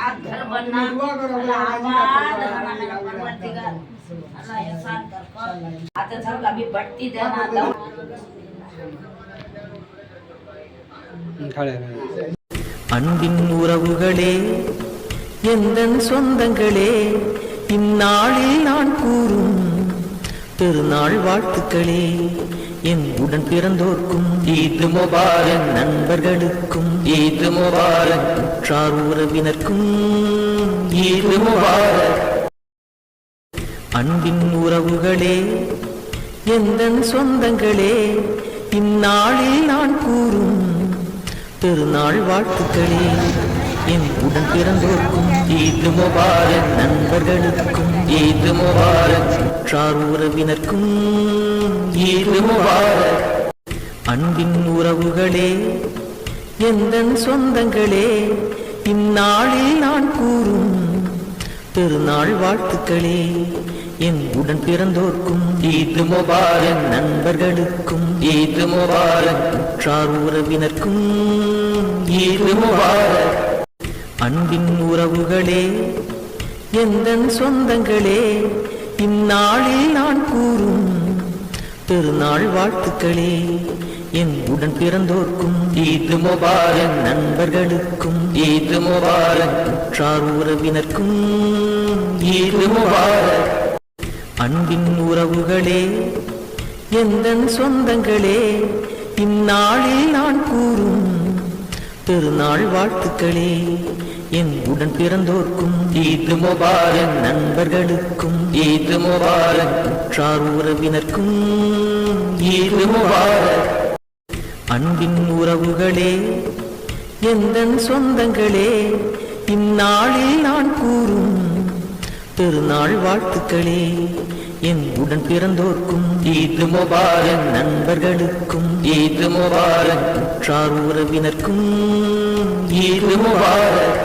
साथ घर बनना आबाद रहना परवरदिगार अल्लाह एहसान कर आता सब कभी बढ़ती देना दो அன்பின் உறவுகளே எந்தன் சொந்தங்களே இந்நாளில் நான் கூறும் திருநாள் வாழ்த்துக்களே என் உடன் பிறந்தோர்க்கும் ஈத் முபாரக் நண்பர்களுக்கும் ஈத் முபாரக் உற்றார் உறவினர்க்கும் ஈத் முபாரக் அன்பின் உறவுகளே எந்தன் சொந்தங்களே இந்நாளில் நான் கூறும் திருநாள் வாழ்த்துக்களே என் உடன் பிறந்தோர்க்கும் ஈத் முபாரக் நண்பர்களுக்கும் ஈத் முபாரக் உற்றார் உறவினர்க்கும் ஈத் முபாரக் அன்பின் உறவுகளே எந்தன் சொந்தங்களே இந்நாளில் நான் கூறும் திருநாள் வாழ்த்துக்களே என் உடன் பிறந்தோர்க்கும் ஈத் முபாரக் நண்பர்களுக்கும் ஈத் முபாரக் உற்றார் உறவினர்க்கும் ஈத் முபாரக் அன்பின் உறவுகளே எந்தன் சொந்தங்களே இந்நாளில் நான் கூறும் திருநாள் வாழ்த்துக்களே என் உடன் பிறந்தோர்க்கும் ஈத் முபாரக் நண்பர்களுக்கும் ஈத் முபாரக் உற்றார் உறவினர்க்கும் ஈத் முபாரக் அன்பின் உறவுகளே எந்தன் சொந்தங்களே இந்நாளில் நான் கூறும் திருநாள் வாழ்த்துக்களே என் உடன் பிறந்தோர்க்கும் ஈத் முபாரக் நண்பர்களுக்கும் ஈத் முபாரக் உற்றார் உறவினர்க்கும் ஈத் முபாரக் அன்பின் உறவுகளே எந்தன் சொந்தங்களே இந்நாளில் நான் கூறும் திருநாள் வாழ்த்துக்களே என் உடன் பிறந்தோர்க்கும் ஈத் முபாரக் நண்பர்களுக்கும் ஈத் முபாரக் உற்றார் உறவினர்க்கும் ஈத் முபாரக்